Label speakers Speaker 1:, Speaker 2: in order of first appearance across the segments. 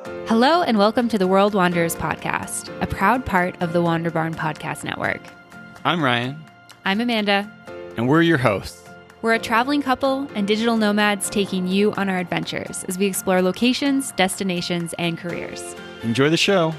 Speaker 1: Hello and welcome to the World Wanderers podcast, a proud part of the Wander Barn Podcast Network.
Speaker 2: I'm Ryan.
Speaker 1: I'm Amanda.
Speaker 2: And we're your hosts.
Speaker 1: We're a traveling couple and digital nomads taking you on our adventures as we explore locations, destinations, and careers.
Speaker 2: Enjoy the show.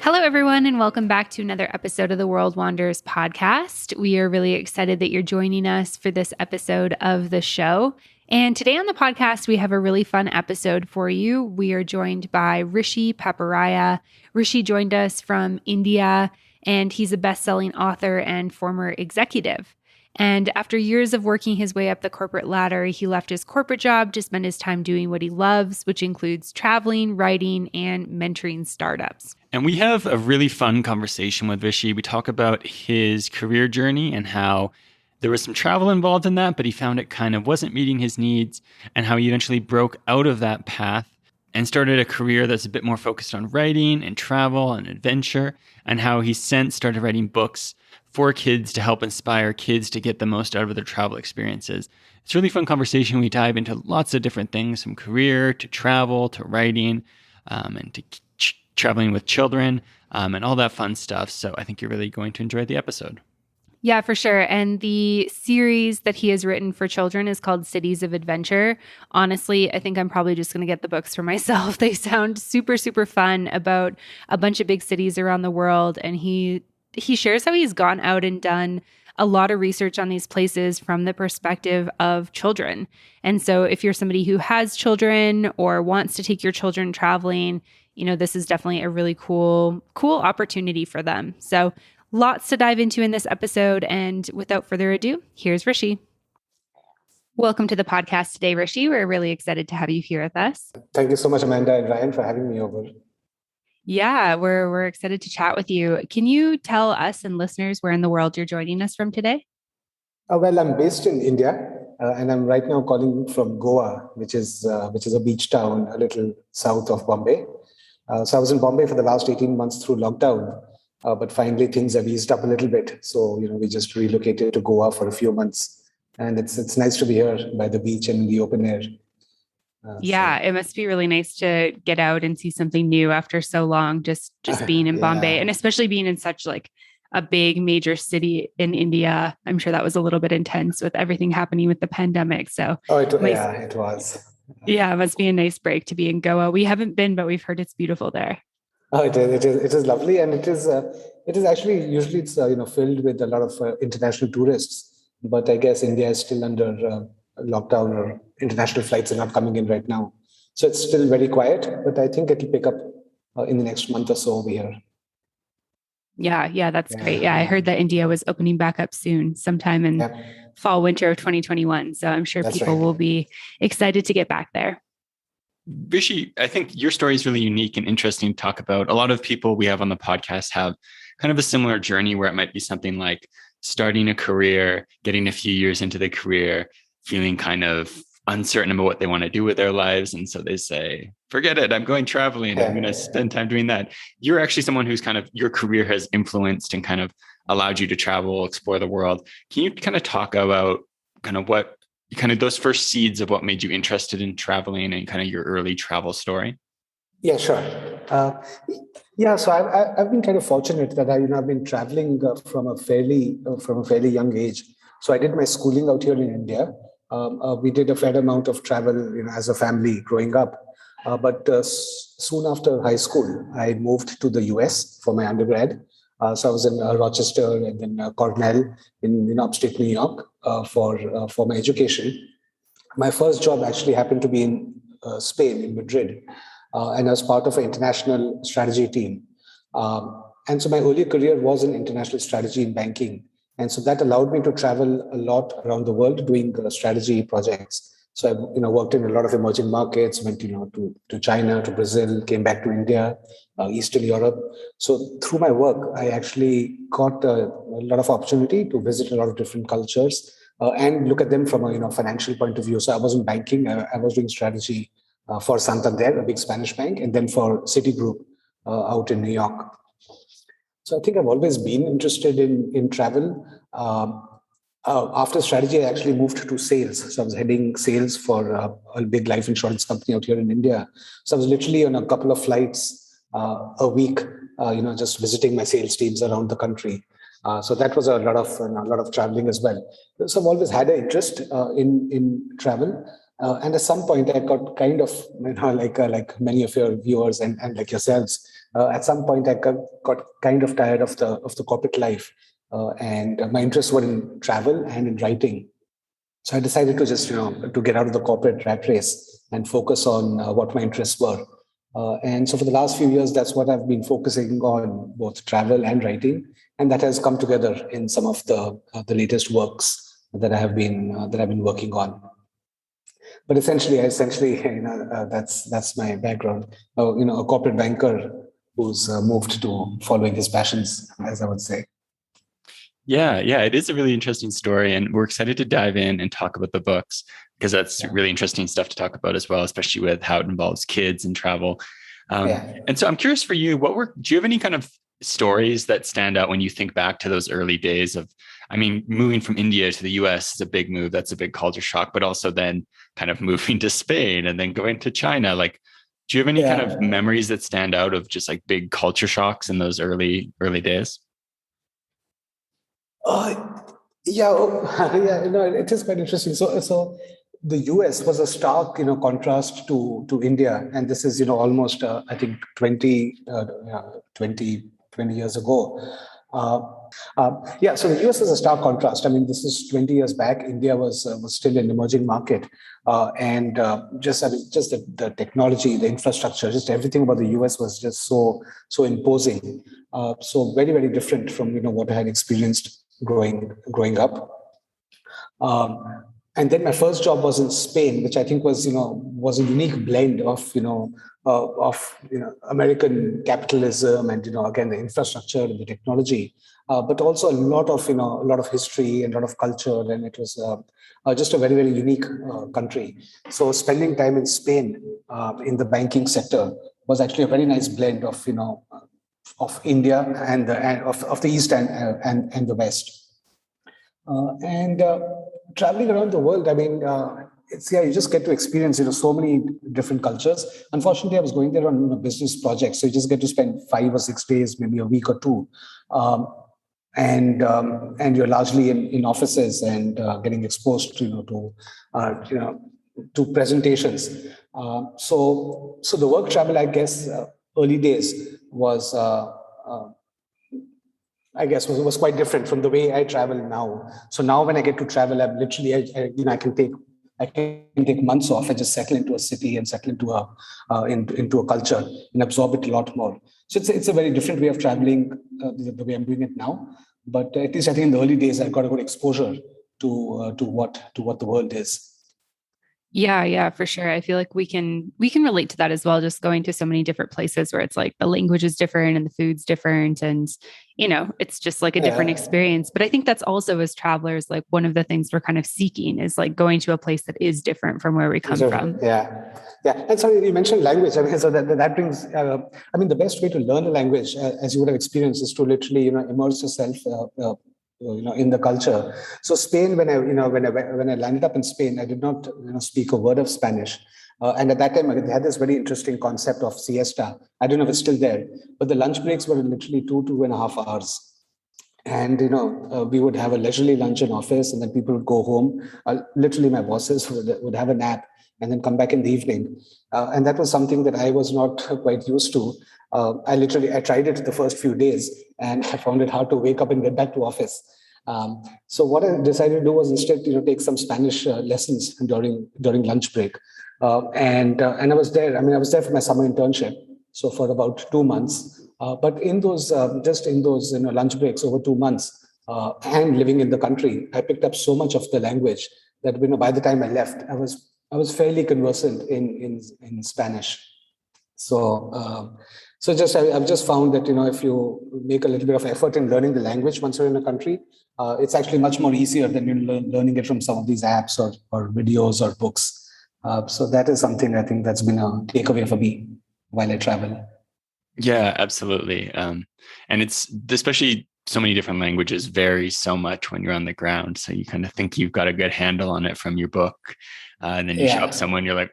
Speaker 1: Hello, everyone, and welcome back to another episode of the World Wanderers podcast. We are really excited that you're joining us for this episode of the show. And today on the podcast, we have a really fun episode for you. We are joined by Rishi Paparaiya. Rishi joined us from India, and he's a best-selling author and former executive. And after years of working his way up the corporate ladder, he left his corporate job to spend his time doing what he loves, which includes traveling, writing, and mentoring startups.
Speaker 2: And we have a really fun conversation with Rishi. We talk about his career journey and how there was some travel involved in that, but he found it kind of wasn't meeting his needs, and how he eventually broke out of that path and started a career that's a bit more focused on writing and travel and adventure, and how he since started writing books for kids to help inspire kids to get the most out of their travel experiences. It's a really fun conversation. We dive into lots of different things, from career to travel to writing and to traveling with children and all that fun stuff. So I think you're really going to enjoy the episode.
Speaker 1: Yeah, for sure. And the series that he has written for children is called Cities of Adventure. Honestly, I think I'm probably just going to get the books for myself. They sound super, super fun about a bunch of big cities around the world. And he shares how he's gone out and done a lot of research on these places from the perspective of children. And so if you're somebody who has children or wants to take your children traveling, this is definitely a really cool opportunity for them. So lots to dive into in this episode. And without further ado, here's Rishi. Welcome to the podcast today, Rishi. We're really excited to have you here with us.
Speaker 3: Thank you so much, Amanda and Ryan, for having me over.
Speaker 1: Yeah, we're excited to chat with you. Can you tell us and listeners where in the world you're joining us from today?
Speaker 3: Well, I'm based in India, and I'm right now calling from Goa, which is a beach town a little south of Bombay. So I was in Bombay for the last 18 months through lockdown. But finally, things have eased up a little bit. So, we just relocated to Goa for a few months. And it's nice to be here by the beach and in the open air.
Speaker 1: It must be really nice to get out and see something new after so long, just being in Bombay, and especially being in such like a big major city in India. I'm sure that was a little bit intense with everything happening with the pandemic. So
Speaker 3: it was.
Speaker 1: Yeah, it must be a nice break to be in Goa. We haven't been, but we've heard it's beautiful there.
Speaker 3: Oh, it is lovely, and it is actually usually it's filled with a lot of international tourists. But I guess India is still under lockdown, or international flights are not coming in right now, so it's still very quiet. But I think it'll pick up in the next month or so over here.
Speaker 1: Yeah, that's great. Yeah, I heard that India was opening back up soon, sometime in fall, winter of 2021. So I'm sure people will be excited to get back there.
Speaker 2: Rishi, I think your story is really unique and interesting to talk about. A lot of people we have on the podcast have kind of a similar journey where it might be something like starting a career, getting a few years into the career, feeling kind of uncertain about what they want to do with their lives. And so they say, forget it, I'm going traveling. I'm going to spend time doing that. You're actually someone who's kind of, your career has influenced and kind of allowed you to travel, explore the world. Can you kind of talk about kind of those first seeds of what made you interested in traveling and kind of your early travel story?
Speaker 3: Yeah, sure. So I've been kind of fortunate that I've been traveling from a fairly young age. So I did my schooling out here in India. We did a fair amount of travel, as a family growing up. But soon after high school, I moved to the US for my undergrad. So I was in Rochester and then Cornell in upstate New York for my education. My first job actually happened to be in Spain, in Madrid, and I was part of an international strategy team. And so my early career was in international strategy in banking. And so that allowed me to travel a lot around the world doing strategy projects. So I worked in a lot of emerging markets, went to China, to Brazil, came back to India, Eastern Europe. So through my work, I actually got a lot of opportunity to visit a lot of different cultures and look at them from a financial point of view. So I was in banking, I was doing strategy for Santander, a big Spanish bank, and then for Citigroup out in New York. So I think I've always been interested in travel. After strategy, I actually moved to sales. So I was heading sales for a big life insurance company out here in India. So I was literally on a couple of flights a week, just visiting my sales teams around the country. So that was a lot of traveling as well. So I've always had an interest in travel. And at some point, I got kind of, like many of your viewers and like yourselves, at some point, I got kind of tired of the corporate life. And my interests were in travel and in writing. So I decided to just, to get out of the corporate rat race and focus on what my interests were. And so for the last few years, that's what I've been focusing on, both travel and writing, and that has come together in some of the latest works that I've been working on. But essentially, that's my background. A corporate banker who's moved to following his passions, as I would say.
Speaker 2: Yeah, yeah, it is a really interesting story. And we're excited to dive in and talk about the books because that's really interesting stuff to talk about as well, especially with how it involves kids and travel.
Speaker 3: Yeah.
Speaker 2: And so I'm curious for you, do you have any kind of stories that stand out when you think back to those early days of, I mean, moving from India to the US is a big move. That's a big culture shock, but also then kind of moving to Spain and then going to China. Like, do you have any kind of
Speaker 3: Yeah.
Speaker 2: memories that stand out of just like big culture shocks in those early days?
Speaker 3: Uh, yeah, yeah, it is quite interesting. So the US was a stark, contrast to India, and this is, almost, I think, 20 years ago. Uh, yeah, so the US is a stark contrast. I mean, this is 20 years back. India was still an emerging market, and just the technology, the infrastructure, just everything about the US was just so imposing. So very very different from what I had experienced growing up. And then my first job was in Spain, which I think was a unique blend of American capitalism and again the infrastructure and the technology, but also a lot of history and a lot of culture, and it was just a very very unique country. So spending time in Spain in the banking sector was actually a very nice blend of India and of the East and the West. And traveling around the world, I mean, it's yeah, you just get to experience so many different cultures. Unfortunately, I was going there on business projects, so you just get to spend 5 or 6 days, maybe a week or two, um, and you're largely in offices and getting exposed to presentations. So the work travel, I guess, early days uh, I guess was quite different from the way I travel now. So now when I get to travel, I'm literally, I can take months off and just settle into a city and settle into a culture and absorb it a lot more. So it's a very different way of traveling, the way I'm doing it now. But at least I think in the early days, I got a good exposure to what the world is.
Speaker 1: Yeah, yeah, for sure. I feel like we can relate to that as well, just going to so many different places where it's like the language is different and the food's different and it's just like a different
Speaker 3: Yeah.
Speaker 1: experience. But I think that's also as travelers like one of the things we're kind of seeking is like going to a place that is different from where we come
Speaker 3: So,
Speaker 1: from.
Speaker 3: yeah, yeah. And sorry, you mentioned language. I mean, so that brings. I mean, the best way to learn a language, as you would have experienced, is to literally, immerse yourself, in the culture. So Spain, when I landed up in Spain, I did not, speak a word of Spanish. And at that time, they had this very interesting concept of siesta. I don't know if it's still there, but the lunch breaks were literally 2.5 hours. And we would have a leisurely lunch in office, and then people would go home. Literally, my bosses would have a nap and then come back in the evening, and that was something that I was not quite used to. I tried it the first few days, and I found it hard to wake up and get back to office. So what I decided to do was instead, take some Spanish lessons during lunch break, and I was there. I mean, I was there for my summer internship, so for about 2 months. But in those just in those lunch breaks over 2 months, and living in the country, I picked up so much of the language that by the time I left, I was fairly conversant in Spanish. So I've just found that if you make a little bit of effort in learning the language once you're in a country, it's actually much more easier than learning it from some of these apps or videos or books. So that is something I think that's been a takeaway for me while I travel.
Speaker 2: Yeah, absolutely. And it's especially so many different languages vary so much when you're on the ground. So you kind of think you've got a good handle on it from your book. And then you show up
Speaker 3: Yeah.
Speaker 2: someone, you're like,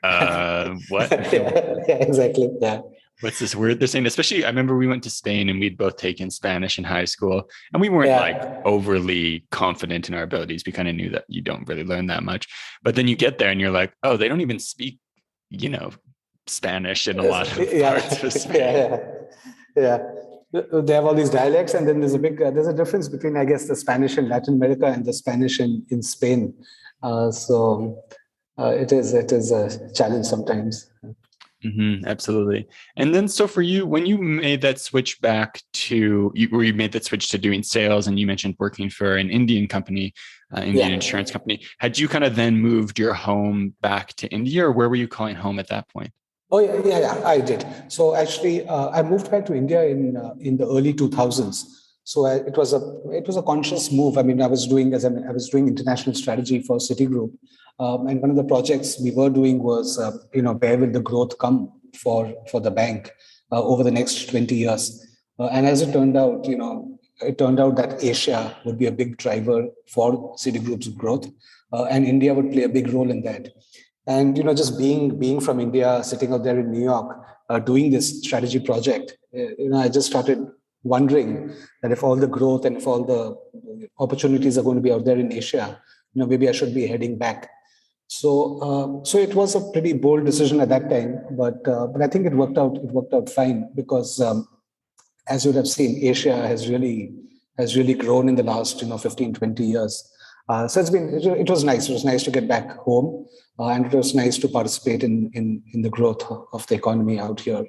Speaker 2: what?
Speaker 3: Yeah, exactly. Yeah.
Speaker 2: What's this word they're saying? Especially, I remember we went to Spain and we'd both taken Spanish in high school, and we weren't like
Speaker 3: Yeah.
Speaker 2: overly confident in our abilities. We kind of knew that you don't really learn that much. But then you get there and you're like, oh, they don't even speak, you know, Spanish in a lot of
Speaker 3: Yeah.
Speaker 2: parts of Spain.
Speaker 3: Yeah. Yeah. They have all these dialects, and then there's a difference between, I guess, the Spanish in Latin America and the Spanish in Spain. It is a challenge sometimes.
Speaker 2: Absolutely. And then, so for you, when you made that switch back to, where you made that switch to doing sales, and you mentioned working for an Indian company, Indian
Speaker 3: Yeah.
Speaker 2: insurance company, had you kind of then moved your home back to India, or where were you calling home at that point?
Speaker 3: Oh yeah, yeah, yeah, I did. So actually, I moved back to India in the early 2000s. So it was a conscious move. I mean, I was doing international strategy for Citigroup, and one of the projects we were doing was where will the growth come for the bank over the next 20 years. And as it turned out that Asia would be a big driver for Citigroup's growth, and India would play a big role in that. And just being from India, sitting out there in New York, doing this strategy project, I just started wondering that if all the growth and if all the opportunities are going to be out there in Asia, maybe I should be heading back. So it was a pretty bold decision at that time, but I think it worked out. It worked out fine because, as you would have seen, Asia has really grown in the last 15, 20 years. So it was nice. It was nice to get back home, and it was nice to participate in the growth of the economy out here.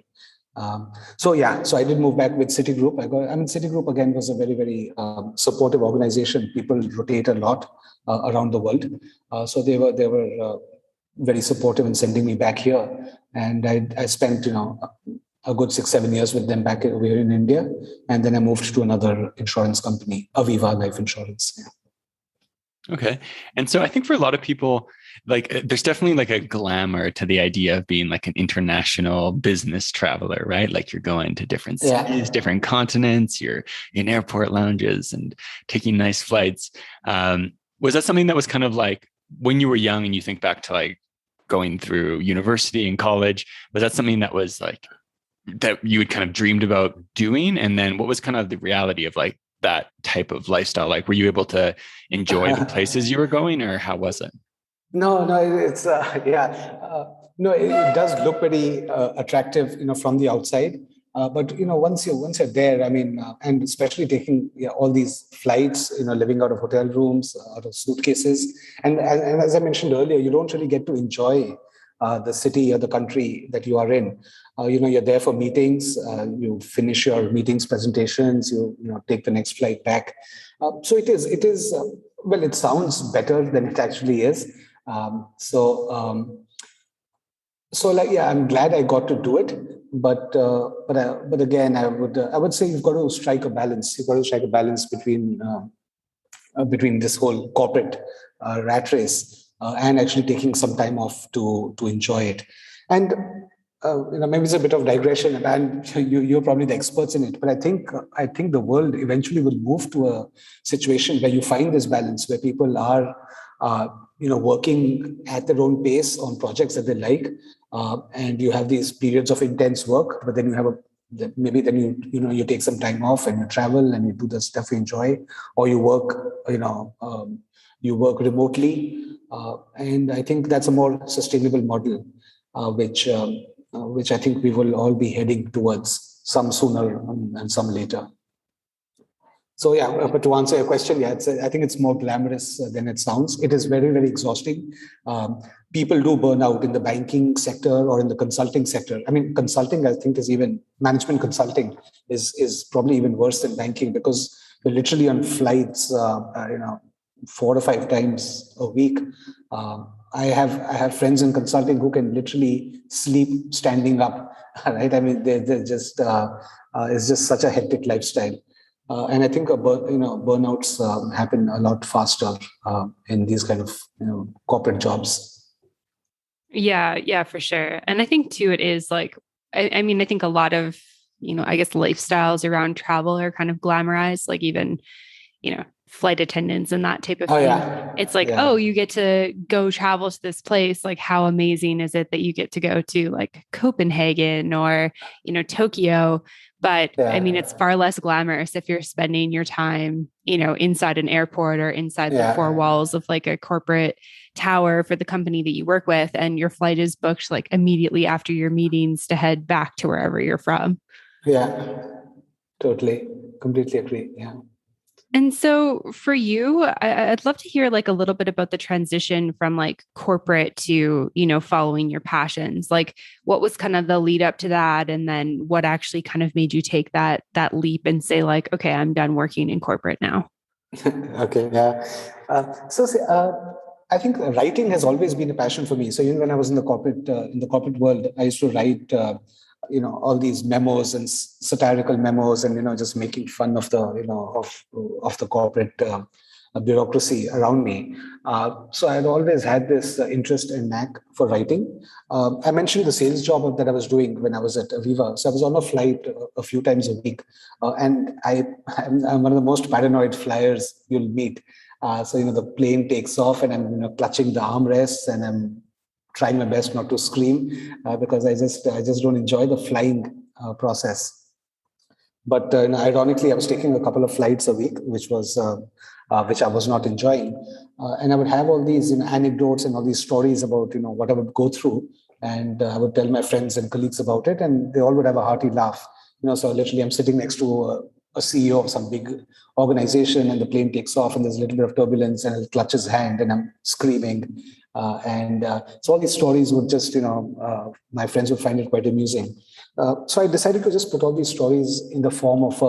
Speaker 3: So I did move back with Citigroup. Citigroup again was a very, very supportive organization. People rotate a lot around the world, so they were very supportive in sending me back here, and I spent a good 6-7 years with them back over here in India, and then I moved to another insurance company, Aviva Life Insurance. Yeah.
Speaker 2: Okay. And so I think for a lot of people, like there's definitely like a glamour to the idea of being like an international business traveler, right? Like you're going to different cities,
Speaker 3: Yeah.
Speaker 2: different continents, you're in airport lounges and taking nice flights. Was that something that was kind of like when you were young and you think back to like going through university and college, was that something that was like that you had kind of dreamed about doing? And then what was kind of the reality of like that type of lifestyle? Like, were you able to enjoy the places you were going, or how was it?
Speaker 3: No, no, it's yeah. No, it does look very attractive, from the outside. But once you're there, and especially taking all these flights, living out of hotel rooms, out of suitcases, and as I mentioned earlier, you don't really get to enjoy the city or the country that you are in. You're there for meetings. You finish your meetings, presentations. You take the next flight back. So it is. Well, it sounds better than it actually is. Um, so, um, so like, yeah, I'm glad I got to do it, but again, I would say you've got to strike a balance. You've got to strike a balance between this whole corporate rat race and actually taking some time off to enjoy it. And maybe it's a bit of digression, and you're probably the experts in it. But I think the world eventually will move to a situation where you find this balance, where people are working at their own pace on projects that they like, and you have these periods of intense work, but then you have maybe then you take some time off and you travel and you do the stuff you enjoy, or you work remotely, and I think that's a more sustainable model, which I think we will all be heading towards, some sooner and some later. So yeah, but to answer your question, yeah, I think it's more glamorous than it sounds. It is very, very exhausting. People do burn out in the banking sector or in the consulting sector. Consulting, I think, is even management consulting is probably even worse than banking, because you're literally on flights, 4 or 5 times a week. I have friends in consulting who can literally sleep standing up. Right? They're just it's just such a hectic lifestyle. And I think burnouts happen a lot faster in these kind of corporate jobs.
Speaker 1: Yeah, yeah, for sure. And I think too, it is like, I think a lot of I guess lifestyles around travel are kind of glamorized, like even, flight attendants and that type of
Speaker 3: Oh
Speaker 1: thing.
Speaker 3: yeah,
Speaker 1: It's like,
Speaker 3: yeah,
Speaker 1: oh, you get to go travel to this place. Like, how amazing is it that you get to go to like Copenhagen or, Tokyo? But I mean, it's
Speaker 3: yeah,
Speaker 1: far less glamorous if you're spending your time, inside an airport or inside the four
Speaker 3: yeah,
Speaker 1: walls of like a corporate tower for the company that you work with. And your flight is booked like immediately after your meetings to head back to wherever you're from.
Speaker 3: yeah. Totally, completely agree. Yeah.
Speaker 1: And so for you, I'd love to hear like a little bit about the transition from like corporate to, following your passions. Like what was kind of the lead up to that? And then what actually kind of made you take that leap and say like, okay, I'm done working in corporate now.
Speaker 3: Okay, yeah. I think writing has always been a passion for me. So even when I was in the corporate world, I used to write, all these memos and satirical memos, and just making fun of the, of the corporate bureaucracy around me. So I had always had this interest and knack for writing. I mentioned the sales job that I was doing when I was at Aviva. So I was on a flight a few times a week, and I'm one of the most paranoid flyers you'll meet. So the plane takes off, and I'm clutching the armrests, and I'm trying my best not to scream because I just don't enjoy the flying process. But ironically, I was taking a couple of flights a week, which I was not enjoying, and I would have all these anecdotes and all these stories about what I would go through, and I would tell my friends and colleagues about it, and they all would have a hearty laugh. So literally, I'm sitting next to a CEO of some big organization, and the plane takes off, and there's a little bit of turbulence, and it clutches hand, and I'm screaming, and so all these stories would just my friends would find it quite amusing. So I decided to just put all these stories in the form of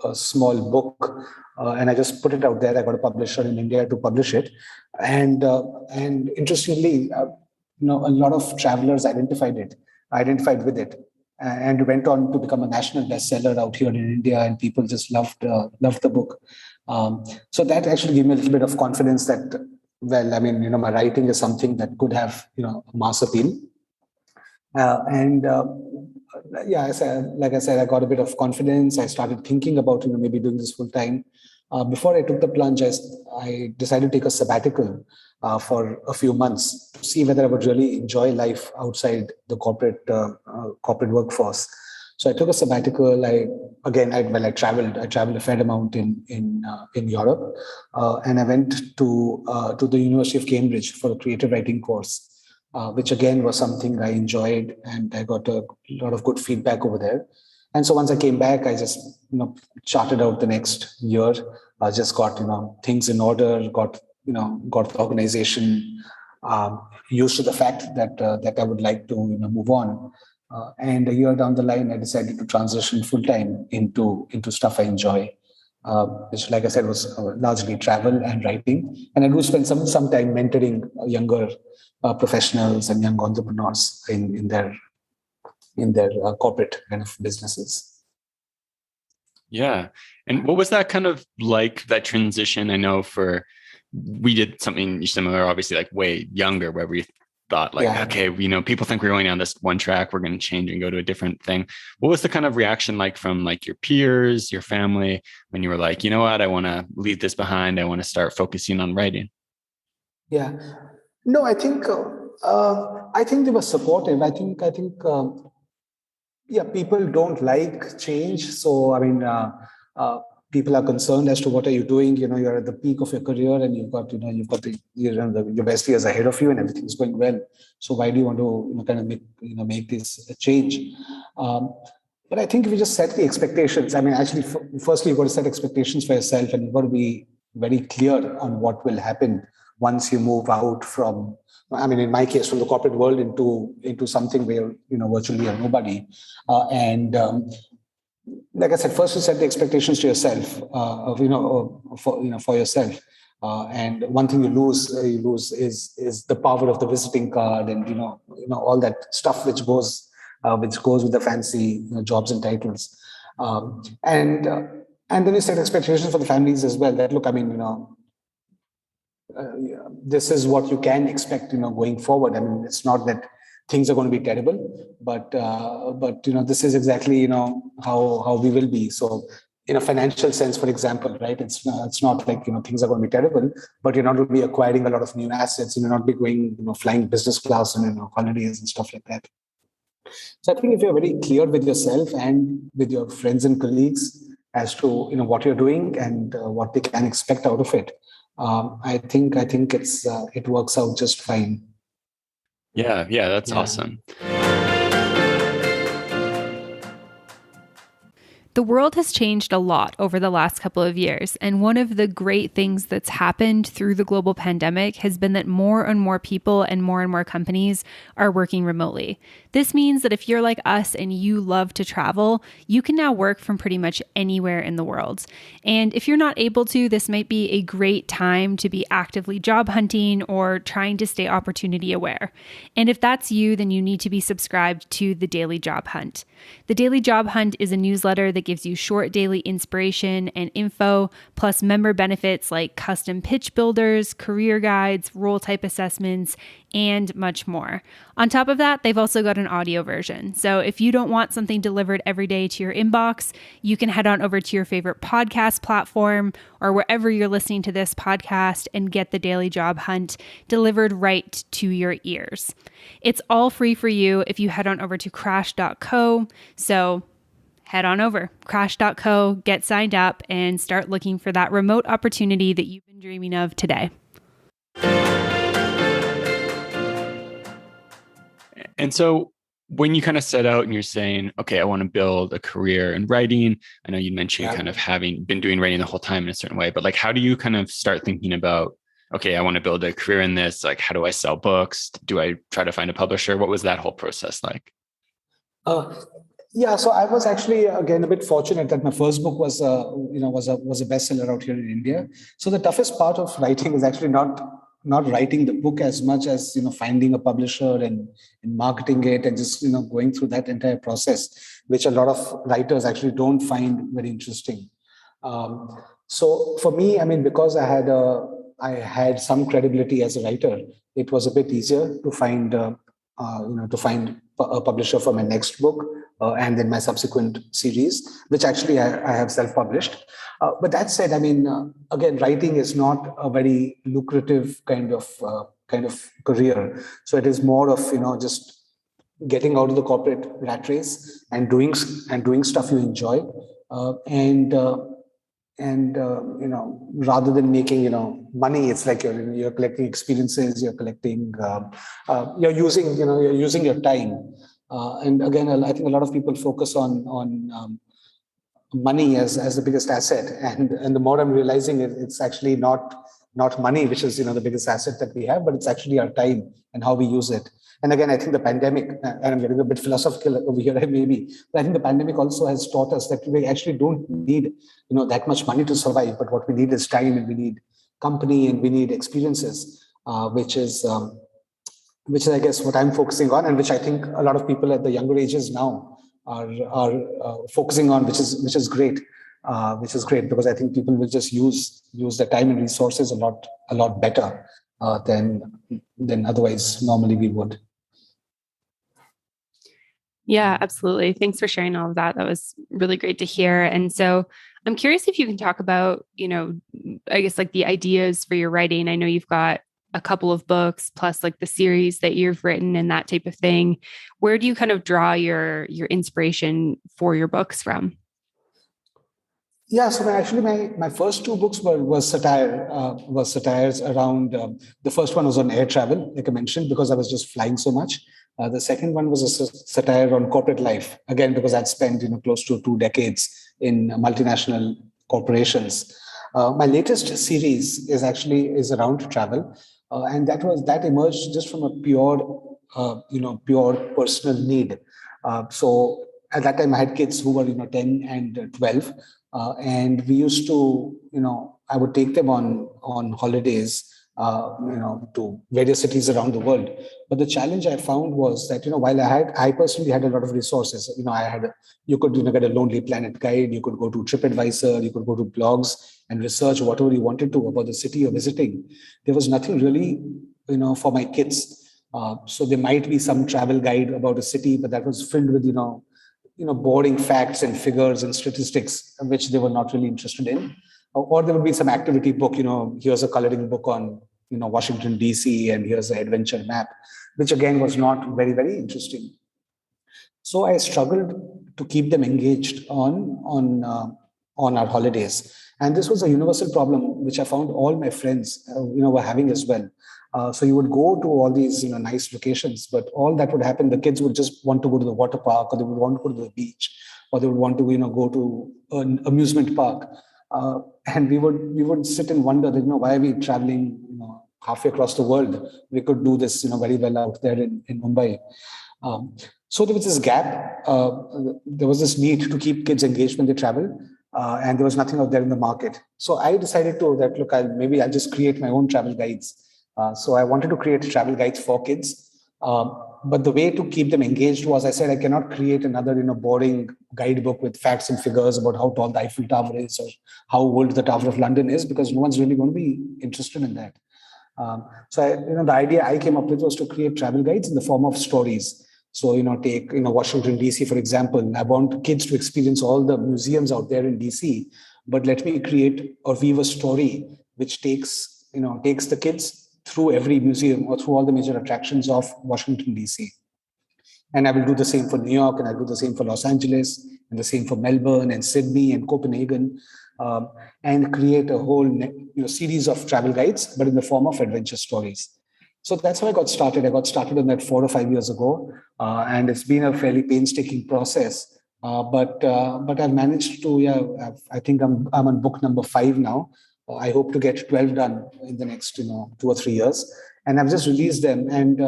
Speaker 3: a small book, and I just put it out there. I got a publisher in India to publish it, and interestingly, a lot of travelers identified with it, and went on to become a national bestseller out here in India, and people just loved the book. So that actually gave me a little bit of confidence that, well, I mean, my writing is something that could have mass appeal. And yeah, like I said, I got a bit of confidence. I started thinking about maybe doing this full time. Before I took the plunge, I decided to take a sabbatical for a few months to see whether I would really enjoy life outside the corporate workforce. So I took a sabbatical. I traveled. I traveled a fair amount in Europe, and I went to the University of Cambridge for a creative writing course, which again was something I enjoyed, and I got a lot of good feedback over there. And so once I came back, I just charted out the next year. I just got things in order, got the organization used to the fact that I would like to move on. And a year down the line, I decided to transition full time into stuff I enjoy, which, like I said, was largely travel and writing. And I do spend some time mentoring younger professionals and young entrepreneurs in their corporate kind of businesses.
Speaker 2: Yeah. And what was that kind of like, that transition? I know we did something similar, obviously, like way younger, where we thought like,
Speaker 3: Yeah.
Speaker 2: okay, people think we're going down this one track, we're going to change and go to a different thing. What was the kind of reaction like from like your peers, your family, when you were like, you know what, I want to leave this behind. I want to start focusing on writing.
Speaker 3: Yeah. No, I think they were supportive. Yeah, people don't like change. So, I mean, people are concerned as to what are you doing. You're at the peak of your career, and your best years ahead of you, and everything's going well. So, why do you want to kind of make this a change? But I think if you just set the expectations, I mean, actually, firstly, you've got to set expectations for yourself, and you've got to be very clear on what will happen once you move out from, I mean, in my case, from the corporate world into something where virtually you're nobody. And like I said, first you set the expectations to yourself, for yourself. And one thing you lose is the power of the visiting card, and all that stuff which goes with the fancy jobs and titles. And then you set expectations for the families as well. That, look, I mean, this is what you can expect, going forward. I mean, it's not that things are going to be terrible, but this is exactly how we will be. So in a financial sense, for example, right, it's not like things are going to be terrible, but you're not going to be acquiring a lot of new assets, and you're not be going flying business class and holidays and stuff like that. So I think if you're very clear with yourself and with your friends and colleagues as to what you're doing and what they can expect out of it, I think it works out just fine.
Speaker 2: Yeah, that's awesome.
Speaker 1: The world has changed a lot over the last couple of years, and one of the great things that's happened through the global pandemic has been that more and more people and more companies are working remotely. This means that if you're like us and you love to travel, you can now work from pretty much anywhere in the world. And if you're not able to, this might be a great time to be actively job hunting or trying to stay opportunity aware. And if that's you, then you need to be subscribed to the Daily Job Hunt. The Daily Job Hunt is a newsletter that gives you short daily inspiration and info, plus member benefits like custom pitch builders, career guides, role type assessments, and much more. On top of that, they've also got an audio version. So if you don't want something delivered every day to your inbox, you can head on over to your favorite podcast platform or wherever you're listening to this podcast and get the Daily Job Hunt delivered right to your ears. It's all free for you if you head on over to crash.co. So head on over, crash.co, get signed up, and start looking for that remote opportunity that you've been dreaming of today.
Speaker 2: And so when you kind of set out and you're saying, okay, I want to build a career in writing, I know you mentioned kind of having been doing writing the whole time in a certain way, but like, how do you kind of start thinking about, okay, I want to build a career in this? Like, how do I sell books? Do I try to find a publisher? What was that whole process like?
Speaker 3: So I was actually again a bit fortunate that my first book was a bestseller out here in India. So the toughest part of writing is actually not writing the book as much as finding a publisher and marketing it and just going through that entire process, which a lot of writers actually don't find very interesting. So for me, I mean, because I had some credibility as a writer, it was a bit easier to find a publisher for my next book and then my subsequent series, which actually I have self-published. But that said, I mean, again, writing is not a very lucrative kind of career. So it is more of just getting out of the corporate rat race and doing stuff you enjoy, rather than making money, it's like you're collecting experiences, you're using your time. And again, I think a lot of people focus on money as the biggest asset, and the more I'm realizing it's actually not money which is the biggest asset that we have, but it's actually our time and how we use it. And again, I think the pandemic, and I'm getting a bit philosophical over here maybe, but I think the pandemic also has taught us that we actually don't need that much money to survive, but what we need is time, and we need company, and we need experiences, which is I guess what I'm focusing on, and which I think a lot of people at the younger ages now are focusing on, which is great. Because I think people will just use their time and resources a lot better than otherwise normally we would.
Speaker 1: Yeah, absolutely. Thanks for sharing all of that. That was really great to hear. And so I'm curious if you can talk about, I guess like the ideas for your writing. I know you've got a couple of books plus like the series that you've written and that type of thing. Where do you kind of draw your inspiration for your books from?
Speaker 3: Yeah, so my first two books was satires around. The first one was on air travel, like I mentioned, because I was just flying so much. The second one was a satire on corporate life, again because I'd spent close to 2 decades in multinational corporations. My latest series is around travel, and that emerged just from a pure personal need. So at that time, I had kids who were 10 and 12. And we used to, I would take them on holidays, to various cities around the world. But the challenge I found was that, while I personally had a lot of resources, you could, get a Lonely Planet guide, you could go to TripAdvisor, you could go to blogs and research whatever you wanted to about the city you're visiting. There was nothing really, for my kids. So there might be some travel guide about a city, but that was filled with boring facts and figures and statistics, which they were not really interested in. Or there would be some activity book. Here's a coloring book on Washington D.C. and here's an adventure map, which again was not very very interesting. So I struggled to keep them engaged on our holidays, and this was a universal problem which I found all my friends were having as well. So you would go to all these nice locations, but all that would happen, the kids would just want to go to the water park, or they would want to go to the beach, or they would want to go to an amusement park, and we would sit and wonder that why are we traveling halfway across the world? We could do this very well out there in Mumbai. So there was this gap. There was this need to keep kids engaged when they travel, and there was nothing out there in the market. So I decided that look, I'll just create my own travel guides. So I wanted to create travel guides for kids. But the way to keep them engaged was, I said, I cannot create another boring guidebook with facts and figures about how tall the Eiffel Tower is or how old the Tower of London is, because no one's really going to be interested in that. The idea I came up with was to create travel guides in the form of stories. So, take, Washington, D.C., for example. I want kids to experience all the museums out there in D.C., but let me create or weave a story which takes the kids through every museum or through all the major attractions of Washington, D.C. And I will do the same for New York, and I'll do the same for Los Angeles, and the same for Melbourne and Sydney and Copenhagen, and create a whole series of travel guides, but in the form of adventure stories. So that's how I got started. I got started on that 4 or 5 years ago, and it's been a fairly painstaking process. But I've managed to, I think I'm on book number 5 now. I hope to get 12 done in the next 2 or 3 years, and I've just released them. And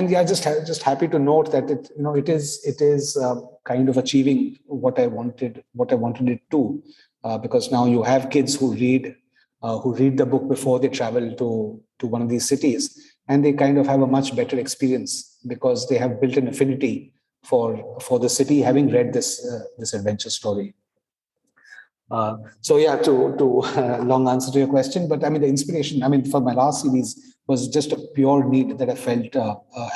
Speaker 3: just happy to note that it is kind of achieving what I wanted it to, because now you have kids who read the book before they travel to one of these cities, and they kind of have a much better experience because they have built an affinity for the city, having read this adventure story. To long answer to your question, but I mean the inspiration, for my last series was just a pure need that I felt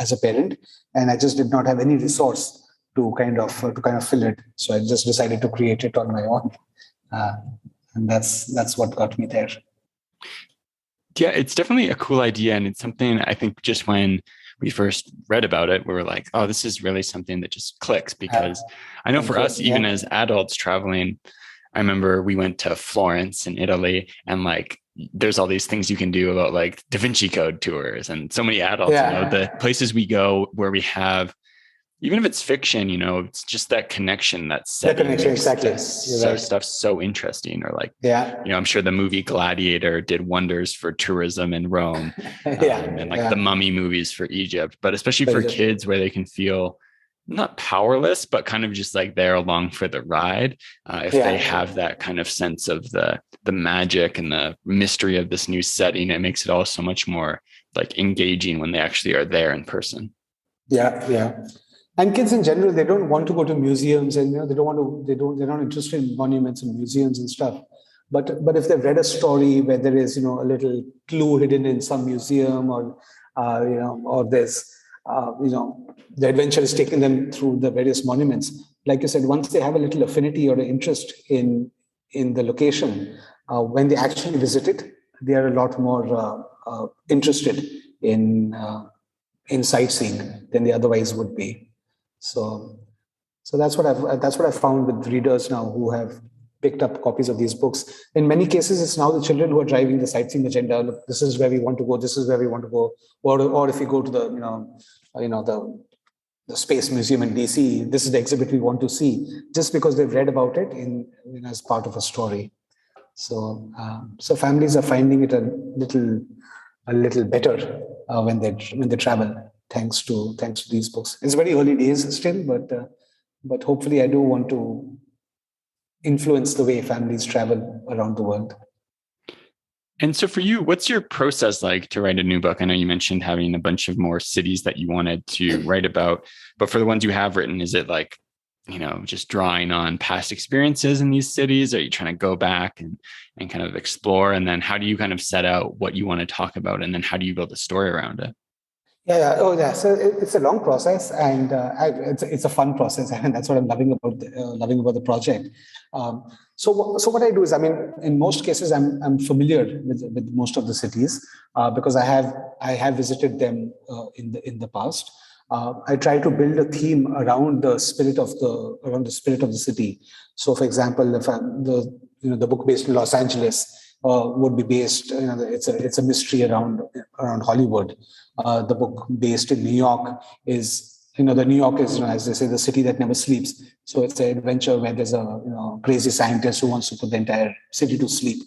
Speaker 3: as a parent, and I just did not have any resource to kind of fill it. So I just decided to create it on my own, and that's what got me there.
Speaker 2: Yeah, it's definitely a cool idea, and it's something I think just when we first read about it, we were like, oh, this is really something that just clicks, because I know for us, even as adults traveling, I remember we went to Florence in Italy, and there's all these things you can do about Da Vinci Code tours, and so many adults, the places we go where we have, even if it's fiction, it's just that connection, that setting.
Speaker 3: Exactly.
Speaker 2: Stuff's so interesting. Or I'm sure the movie Gladiator did wonders for tourism in Rome, the Mummy movies for Egypt, but especially for kids where they can feel not powerless, but kind of just there along for the ride. If they have that kind of sense of the magic and the mystery of this new setting, it makes it all so much more engaging when they actually are there in person.
Speaker 3: Yeah. And kids in general, they don't want to go to museums, and they're not interested in monuments and museums and stuff. But if they've read a story where there is a little clue hidden in some museum, or there's the adventure is taking them through the various monuments. Like you said, once they have a little affinity or an interest in the location, when they actually visit it, they are a lot more interested in sightseeing than they otherwise would be. So that's what I've found with readers now who have picked up copies of these books. In many cases, it's now the children who are driving the sightseeing agenda. Look, this is where we want to go. This is where we want to go. Or if we go to the Space Museum in DC, this is the exhibit we want to see, just because they've read about it as part of a story. So families are finding it a little better when they travel, thanks to these books. It's very early days still, but hopefully I do want to influence the way families travel around the world.
Speaker 2: And so for you, what's your process like to write a new book? I know you mentioned having a bunch of more cities that you wanted to write about, but for the ones you have written, is it just drawing on past experiences in these cities? Are you trying to go back and kind of explore? And then how do you kind of set out what you want to talk about? And then how do you build a story around it?
Speaker 3: Yeah. Oh, yeah. So it's a long process, and it's a fun process, and that's what I'm loving about the project. So what I do is, I mean, in most cases, I'm familiar with most of the cities because I have visited them in the past. I try to build a theme around the spirit of the city. So, for example, if the book based in Los Angeles would be based, it's a mystery around Hollywood. The book based in New York is, the New York is, as they say, the city that never sleeps. So it's an adventure where there's a crazy scientist who wants to put the entire city to sleep.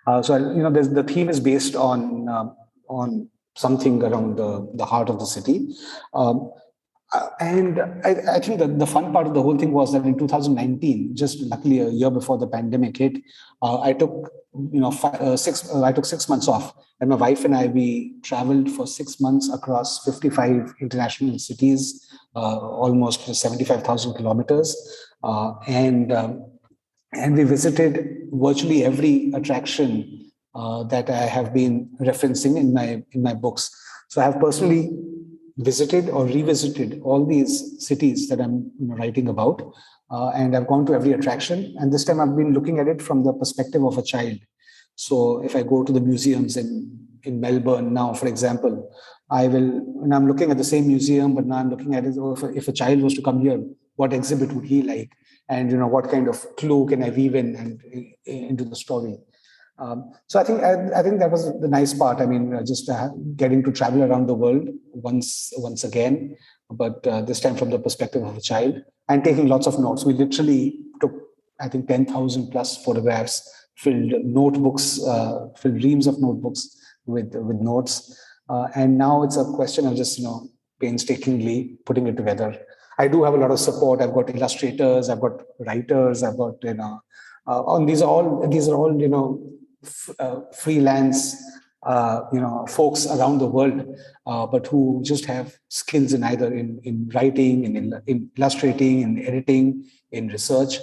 Speaker 3: The theme is based on something around the heart of the city. Um, and I think that the fun part of the whole thing was that in 2019, just luckily a year before the pandemic hit, I took I took 6 months off, and my wife and we traveled for 6 months across 55 international cities, almost 75,000 kilometers, and we visited virtually every attraction that I have been referencing in my books. So I have personally visited or revisited all these cities that I'm writing about, and I've gone to every attraction. And this time I've been looking at it from the perspective of a child. So if I go to the museums in Melbourne now, for example, and I'm looking at the same museum, but now I'm looking at it. Oh, if a child was to come here, what exhibit would he like? And what kind of clue can I weave into the story? So I think that was the nice part. I mean, just getting to travel around the world once again, but this time from the perspective of a child, and taking lots of notes. We literally took, I think, 10,000 plus photographs, filled reams of notebooks with notes, and now it's a question of just painstakingly putting it together. I do have a lot of support. I've got illustrators, I've got writers, I've got on these are all freelance folks around the world, but who just have skills in either in writing, in illustrating, in editing, in research.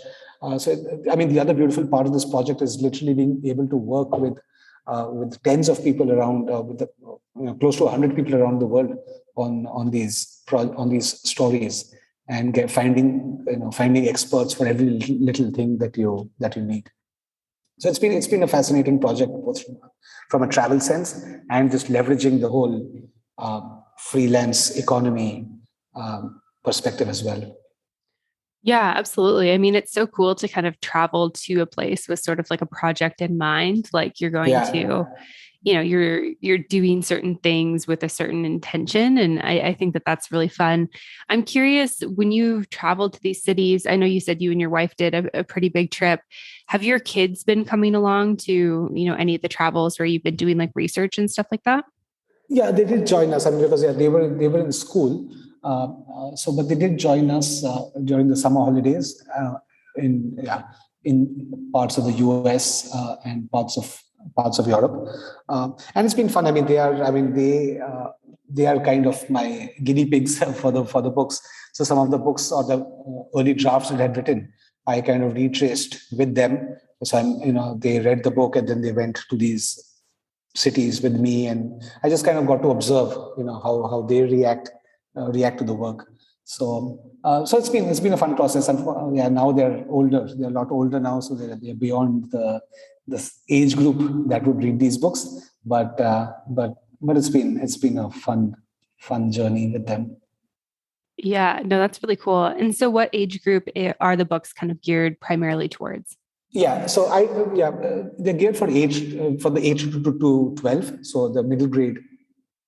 Speaker 3: So I mean, the other beautiful part of this project is literally being able to work with tens of people around, close to 100 people around the world on these stories, and finding experts for every little thing that you need. So it's been a fascinating project, both from a travel sense and just leveraging the whole freelance economy perspective as well.
Speaker 1: Yeah, absolutely. I mean, it's so cool to kind of travel to a place with sort of like a project in mind, like you're going
Speaker 3: Yeah,
Speaker 1: to, you're doing certain things with a certain intention. And I think that that's really fun. I'm curious, when you traveled to these cities, I know you said you and your wife did a pretty big trip. Have your kids been coming along to, any of the travels where you've been doing like research and stuff like that?
Speaker 3: yeah, they did join us. I mean, because they were in school, but they did join us during the summer holidays in yeah in parts of the US and parts of Europe, and it's been fun. I mean, they are kind of my guinea pigs for the books. So some of the books or the early drafts that I had written, I kind of retraced with them. So they read the book and then they went to these cities with me, and I just kind of got to observe how they react to the work. So it's been a fun process. And yeah, now they're a lot older now, so they're beyond the age group that would read these books, but it's been a fun journey with them.
Speaker 1: Yeah, no, that's really cool. And so what age group are the books kind of geared primarily towards?
Speaker 3: Yeah, so they're geared for the age to 12, so the middle grade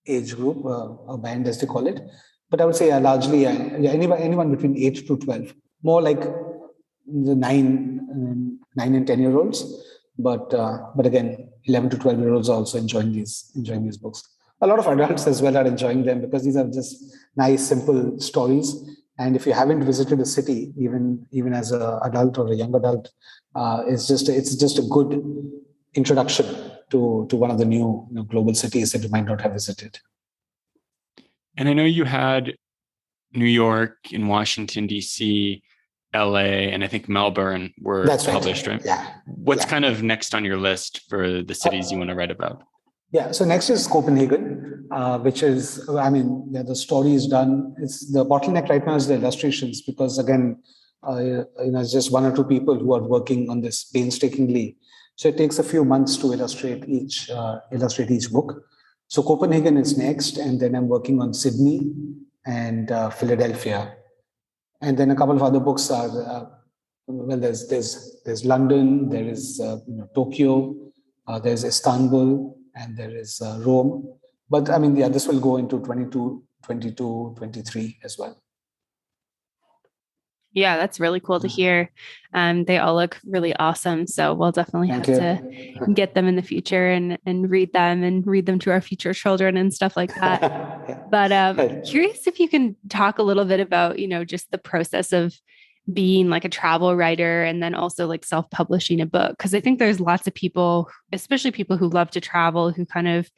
Speaker 3: age group, a band as they call it. But I would say largely, yeah, anyone between 8 to 12, more like the 9 and 10 year olds. But again, 11 to 12 year olds are also enjoying these books. A lot of adults as well are enjoying them because these are just nice, simple stories. And if you haven't visited a city, even as an adult or a young adult, it's just a good introduction to one of the new global cities that you might not have visited.
Speaker 2: And I know you had New York and Washington, D.C., LA, and I think Melbourne were
Speaker 3: That's
Speaker 2: published,
Speaker 3: right.
Speaker 2: right?
Speaker 3: Yeah.
Speaker 2: What's
Speaker 3: Yeah.
Speaker 2: kind of next on your list for the cities you want to write about?
Speaker 3: Yeah. So next is Copenhagen. which is, I mean, yeah, the story is done. It's the bottleneck right now is the illustrations, because again, it's just one or two people who are working on this painstakingly. So it takes a few months to illustrate each book. So Copenhagen is next, and then I'm working on Sydney and Philadelphia, and then a couple of other books are well. There's London, there is Tokyo, there's Istanbul, and there is Rome. But I mean, yeah, this will go into 22, 23 as well.
Speaker 1: Yeah, that's really cool to hear. They all look really awesome. So we'll definitely have to get them in the future and read them to our future children and stuff like that.
Speaker 3: Yeah.
Speaker 1: But curious if you can talk a little bit about, just the process of being like a travel writer and then also like self-publishing a book. Cause I think there's lots of people, especially people who love to travel, who kind of,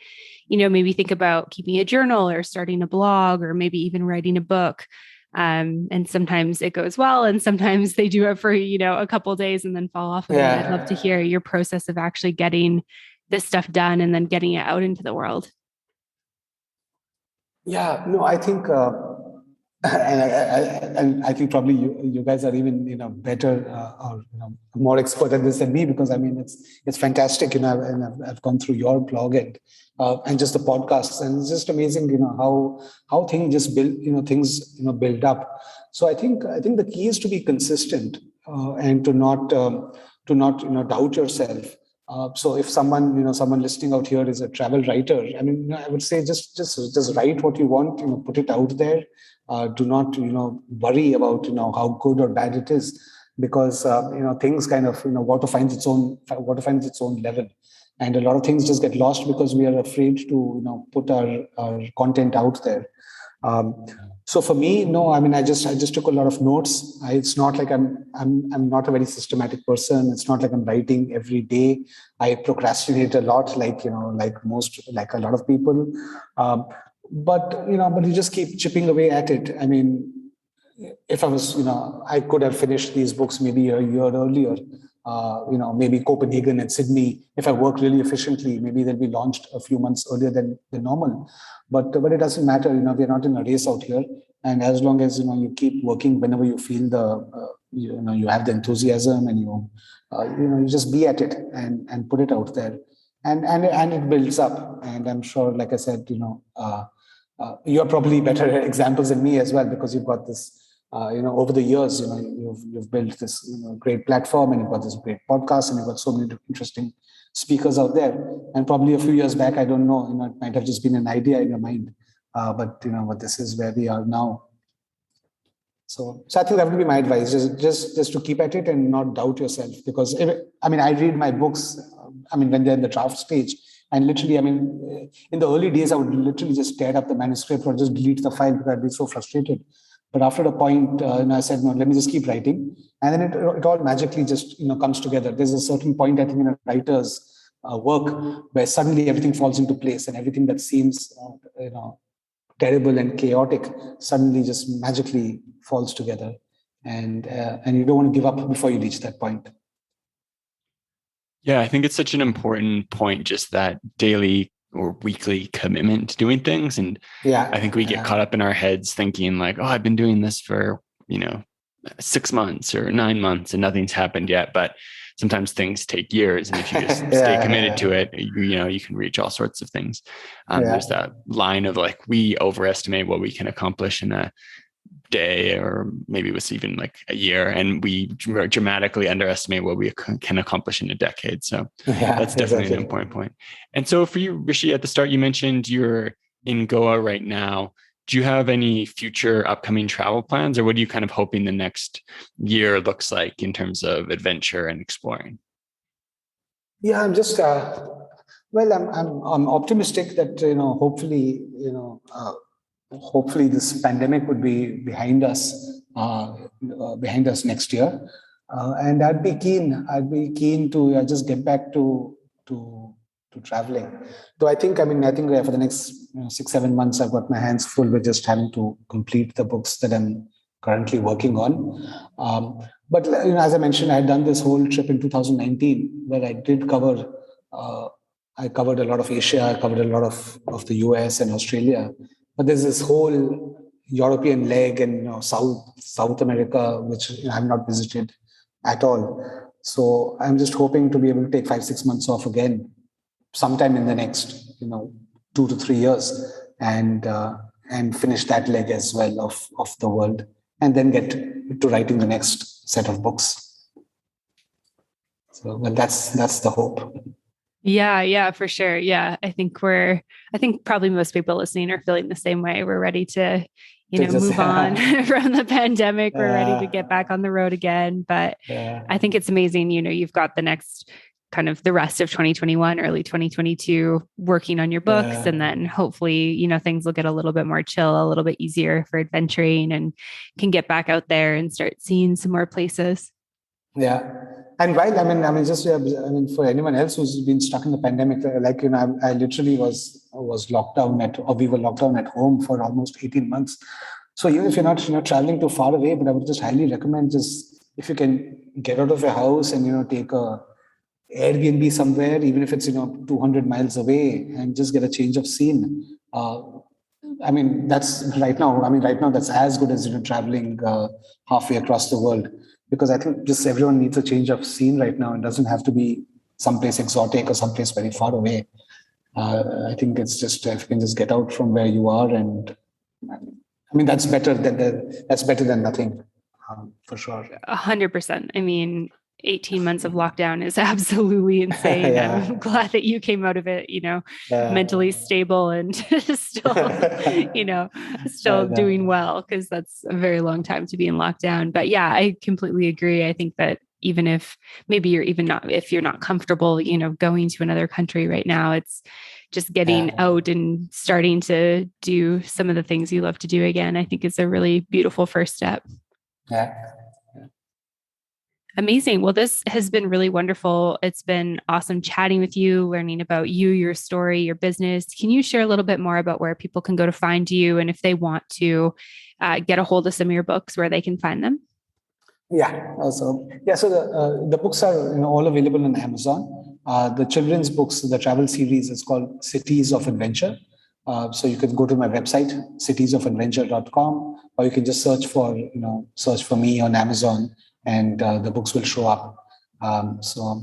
Speaker 1: maybe think about keeping a journal or starting a blog or maybe even writing a book. And sometimes it goes well, and sometimes they do it for, a couple of days and then fall off of it. I'd love to hear your process of actually getting this stuff done and then getting it out into the world.
Speaker 3: Yeah, no, I think, and I think probably you guys are even better or more expert at this than me, because I mean it's fantastic, and I've gone through your blog and just the podcasts, and it's just amazing, how things just build up. So I think the key is to be consistent and to not doubt yourself. So if someone listening out here is a travel writer, I mean, I would say just write what you want, put it out there. Do not, worry about, how good or bad it is, because, things kind of, water finds its own level. And a lot of things just get lost because we are afraid to, put our content out there. So for me, no, I mean, I just took a lot of notes. It's not like I'm not a very systematic person. It's not like I'm writing every day. I procrastinate a lot, like a lot of people. But you just keep chipping away at it. I mean, if I was, I could have finished these books maybe a year earlier. Maybe Copenhagen and Sydney, if I work really efficiently, maybe they'll be launched a few months earlier than normal. But it doesn't matter. We're not in a race out here. And as long as you keep working whenever you feel you have the enthusiasm, and you just be at it and put it out there, and it builds up. And I'm sure, like I said, you're probably better examples than me as well, because you've got this. Over the years, you've built this great platform, and you've got this great podcast, and you've got so many interesting speakers out there. And probably a few years back, I don't know, it might have just been an idea in your mind, but this is where we are now. So I think that would be my advice: just to keep at it and not doubt yourself. Because I read my books, when they're in the draft stage. And literally, in the early days, I would literally just tear up the manuscript or just delete the file because I'd be so frustrated. But after a point, I said, no, let me just keep writing. And then it all magically just, comes together. There's a certain point, I think, in a writer's work where suddenly everything falls into place, and everything that seems, terrible and chaotic suddenly just magically falls together. And you don't want to give up before you reach that point.
Speaker 2: Yeah, I think it's such an important point, just that daily or weekly commitment to doing things. And I think we get caught up in our heads thinking like, oh, I've been doing this for, 6 months or 9 months and nothing's happened yet. But sometimes things take years. And if you just stay committed to it, you can reach all sorts of things. There's that line of like, we overestimate what we can accomplish in a day, or maybe it was even like a year, and we dramatically underestimate what we can accomplish in a decade. So that's definitely an important point. And so for you, Rishi, at the start, you mentioned you're in Goa right now. Do you have any future upcoming travel plans, or what are you kind of hoping the next year looks like in terms of adventure and exploring?
Speaker 3: Yeah, I'm just I'm optimistic that hopefully this pandemic would be behind us next year, and I'd be keen to just get back to traveling. Though I think for the next 6-7 months I've got my hands full with just having to complete the books that I'm currently working on. But as I mentioned, I had done this whole trip in 2019 where I did cover I covered a lot of Asia, I covered a lot of the US and Australia. But there's this whole European leg and South America, which I've not visited at all. So I'm just hoping to be able to take 5-6 months off again, sometime in the next 2 to 3 years, and finish that leg as well of the world, and then get to writing the next set of books. So, well, that's the hope.
Speaker 1: Yeah, for sure. Yeah. I think probably most people listening are feeling the same way. We're ready to, move on from the pandemic. We're ready to get back on the road again. But I think it's amazing. You've got the next kind of the rest of 2021, early 2022, working on your books. And then hopefully, things will get a little bit more chill, a little bit easier for adventuring, and can get back out there and start seeing some more places.
Speaker 3: Yeah. And while, for anyone else who's been stuck in the pandemic, I literally was locked down we were locked down at home for almost 18 months. So even if you're not, traveling too far away, but I would just highly recommend, just if you can get out of your house and, take a Airbnb somewhere, even if it's, 200 miles away, and just get a change of scene. That's right now, that's as good as, traveling halfway across the world. Because I think just everyone needs a change of scene right now. It doesn't have to be someplace exotic or someplace very far away. I think it's just, if you can just get out from where you are, and that's better than nothing, for sure.
Speaker 1: 100%. 18 months of lockdown is absolutely insane.
Speaker 3: Yeah.
Speaker 1: I'm glad that you came out of it, mentally stable and still doing well, because that's a very long time to be in lockdown. But yeah, I completely agree. I think that even if maybe if you're not comfortable, going to another country right now, it's just getting out and starting to do some of the things you love to do again. I think it's a really beautiful first step.
Speaker 3: Yeah.
Speaker 1: Amazing. Well, this has been really wonderful. It's been awesome chatting with you, learning about you, your story, your business. Can you share a little bit more about where people can go to find you, and if they want to get a hold of some of your books, where they can find them?
Speaker 3: Yeah. So the books are all available on Amazon. The children's books, the travel series, is called Cities of Adventure. So you can go to my website, citiesofadventure.com, or you can just search for me on Amazon, and the books will show up. So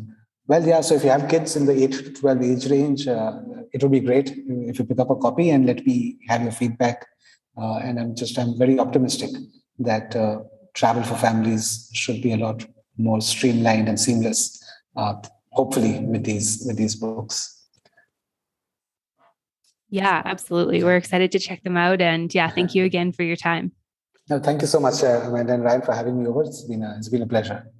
Speaker 3: if you have kids in the 8 to 12 age range, it would be great if you pick up a copy and let me have your feedback. And I'm very optimistic that travel for families should be a lot more streamlined and seamless, hopefully with these books.
Speaker 1: Yeah, absolutely. We're excited to check them out. And thank you again for your time.
Speaker 3: No, thank you so much, Amanda and Ryan, for having me over. It's been a pleasure.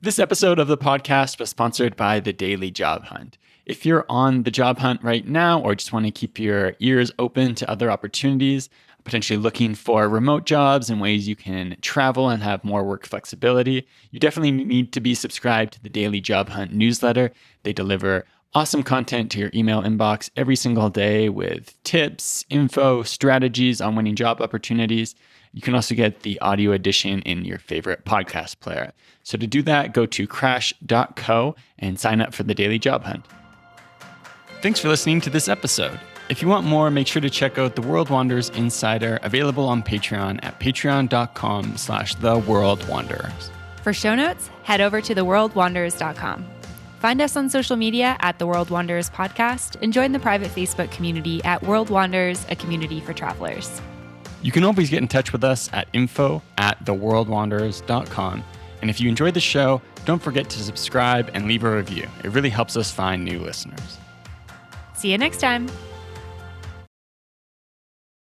Speaker 2: This episode of the podcast was sponsored by The Daily Job Hunt. If you're on the job hunt right now, or just want to keep your ears open to other opportunities, potentially looking for remote jobs and ways you can travel and have more work flexibility, you definitely need to be subscribed to the Daily Job Hunt newsletter. They deliver awesome content to your email inbox every single day with tips, info, strategies on winning job opportunities. You can also get the audio edition in your favorite podcast player. So to do that, go to crash.co and sign up for the Daily Job Hunt. Thanks for listening to this episode. If you want more, make sure to check out The World Wanderers Insider, available on Patreon at patreon.com/theworldwanderers.
Speaker 1: For show notes, head over to theworldwanderers.com. Find us on social media at The World Wanderers Podcast, and join the private Facebook community at World Wanderers, a community for travelers.
Speaker 2: You can always get in touch with us at info@theworldwanderers.com. And if you enjoyed the show, don't forget to subscribe and leave a review. It really helps us find new listeners.
Speaker 1: See you next time.